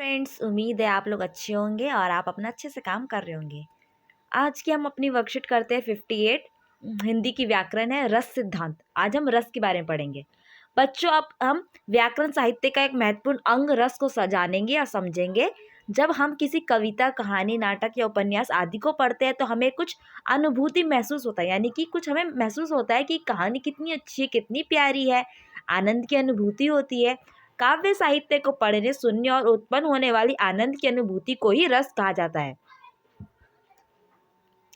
Friends, उम्मीद है आप लोग अच्छे होंगे और आप अपना अच्छे से काम कर रहे होंगे। आज की हम अपनी वर्कशीट करते हैं 58। हिंदी की व्याकरण है रस सिद्धांत। आज हम रस के बारे में पढ़ेंगे। बच्चों, अब हम व्याकरण साहित्य का एक महत्वपूर्ण अंग रस को जानेंगे और समझेंगे। जब हम किसी कविता, कहानी, नाटक या उपन्यास आदि को पढ़ते हैं तो हमें कुछ अनुभूति महसूस होता है, यानी कि कुछ हमें महसूस होता है कि कहानी कितनी अच्छी है, कितनी प्यारी है। आनंद की अनुभूति होती है। काव्य साहित्य को पढ़ने, सुनने और उत्पन्न होने वाली आनंद की अनुभूति को ही रस कहा जाता है।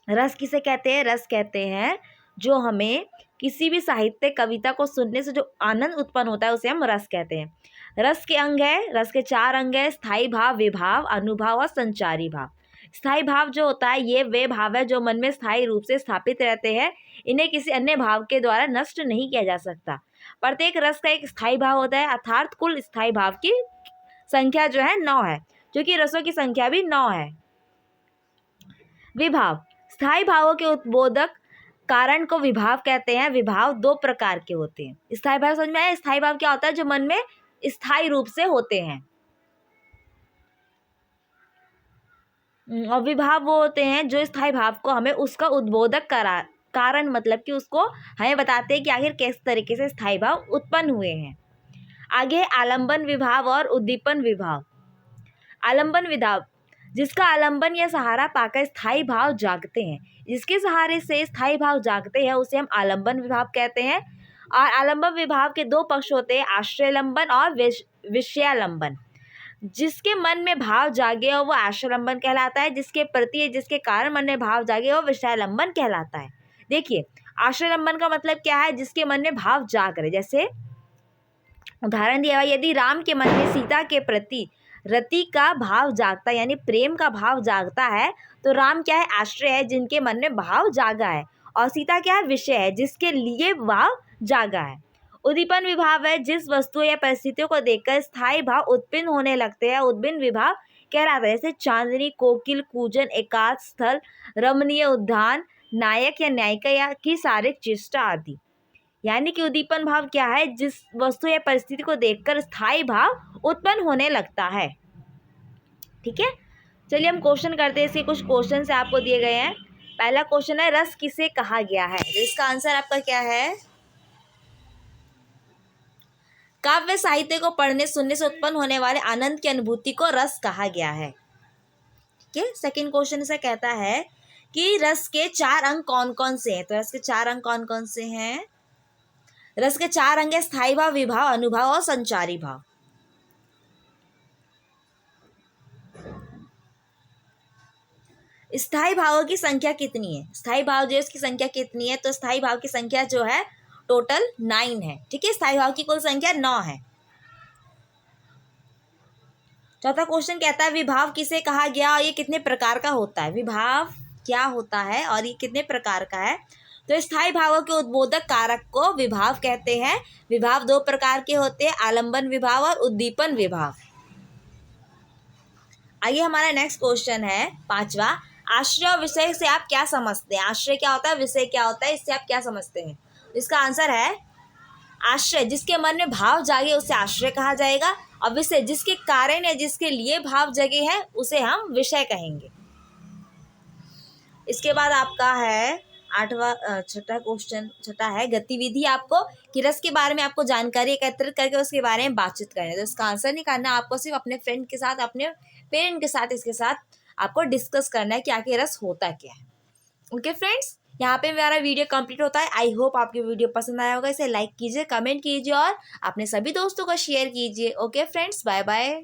रस किसे कहते हैं? रस कहते हैं जो हमें किसी भी साहित्य, कविता को सुनने से जो आनंद उत्पन्न होता है उसे हम रस कहते हैं। रस के अंग है, रस के 4 अंग है: स्थायी भाव, विभाव, अनुभाव और संचारी भाव। स्थायी भाव जो होता है, ये वे भाव है जो मन में स्थायी रूप से स्थापित रहते हैं। इन्हें किसी अन्य भाव के द्वारा नष्ट नहीं किया जा सकता। प्रत्येक रस का एक स्थायी भाव होता है, अर्थात कुल स्थायी भाव की संख्या जो है 9 है, जो कि रसों की संख्या भी 9 है। विभाव: स्थायी भावों के उद्बोधक कारण को विभाव कहते हैं। विभाव 2 प्रकार के होते हैं। स्थायी भाव समझ में आया? स्थायी भाव क्या होता है? जो मन में स्थायी रूप से होते हैं। और विभाव वो होते हैं जो स्थायी भाव को हमें उसका उद्बोधक कारण, मतलब कि उसको हमें बताते हैं कि आखिर किस तरीके से स्थायी भाव उत्पन्न हुए हैं। आगे है आलंबन विभाव और उद्दीपन विभाव। आलंबन विभाव: जिसका आलंबन या सहारा पाकर स्थायी भाव जागते हैं, जिसके सहारे से स्थायी भाव जागते हैं उसे हम आलंबन विभाव कहते हैं। और आलंबन विभाव के 2 पक्ष होते हैं, आश्रयलंबन और विषयालंबन। जिसके मन में भाव जागे और वो आश्रयलंबन कहलाता है, जिसके प्रति, जिसके कारण मन में भाव जागे वो विषयालंबन कहलाता है। देखिए, आश्रयलंबन का मतलब क्या है? जिसके मन में भाव जाग रहे। जैसे उदाहरण दिया हुआ, यदि राम के मन में सीता के प्रति रति का भाव जागता है, यानी प्रेम का भाव जागता है, तो राम क्या है? आश्रय है, जिनके मन में भाव जागा है, और सीता क्या है? विषय है, जिसके लिए भाव जागा है। उद्दीपन विभाव है, जिस वस्तु या परिस्थितियों को देखकर स्थायी भाव उत्पन्न होने लगते हैं, उद्दीपन विभाव कहलाता है। जैसे चांदनी, कोकिल, कूजन, एकांत स्थल, रमणीय उद्यान, नायक या नायिका या की शारीरिक चेष्टा आदि। यानी कि उद्दीपन भाव क्या है? जिस वस्तु या परिस्थिति को देखकर स्थायी भाव उत्पन्न होने लगता है। ठीक है, चलिए हम क्वेश्चन करते हैं। इसके कुछ क्वेश्चन से आपको दिए गए हैं। पहला क्वेश्चन है, रस किसे कहा गया है? इसका आंसर आपका क्या है? काव्य साहित्य को पढ़ने, सुनने से उत्पन्न होने वाले आनंद की अनुभूति को रस कहा गया है। ठीक है, सेकंड क्वेश्चन से कहता है कि रस के 4 अंग कौन कौन से हैं? तो रस के 4 अंग कौन कौन से हैं? रस के 4 अंग है: स्थायी भाव, विभाव, अनुभाव और संचारी भाव। स्थायी भावों की संख्या कितनी है? स्थायी भाव जो है उसकी संख्या कितनी है? तो स्थायी भाव की संख्या जो है टोटल 9 है। ठीक है, स्थायी भाव की कुल संख्या 9 है। चौथा क्वेश्चन कहता है, विभाव किसे कहा गया और ये कितने प्रकार का होता है? विभाव क्या होता है और ये कितने प्रकार का है? तो स्थायी भावों के उद्बोधक कारक को विभाव कहते हैं। विभाव 2 प्रकार के होते हैं, आलंबन विभाव और उद्दीपन विभाव। आइए, हमारा नेक्स्ट क्वेश्चन है 5वां। आश्रय और विषय से आप क्या समझते हैं? आश्रय क्या होता है, विषय क्या होता है, इससे आप क्या समझते हैं? इसका आंसर है, आश्रय जिसके मन में भाव जागे उसे आश्रय कहा जाएगा, और विषय जिसके कारण या जिसके लिए भाव जगे हैं उसे हम विषय कहेंगे। इसके बाद आपका है 8वां, छठा क्वेश्चन, छठा है गतिविधि। आपको कि रस के बारे में आपको जानकारी एकत्रित करके उसके बारे में बातचीत करनी है। तो इसका आंसर नहीं करना, आपको सिर्फ अपने फ्रेंड के साथ, अपने पेरेंट के साथ, इसके साथ आपको डिस्कस करना है कि आखिर रस होता क्या है। ओके फ्रेंड्स, यहाँ पे मेरा वीडियो कंप्लीट होता है। आई होप आपकी वीडियो पसंद आया होगा। इसे लाइक कीजिए, कमेंट कीजिए और अपने सभी दोस्तों को शेयर कीजिए। Okay friends, bye bye.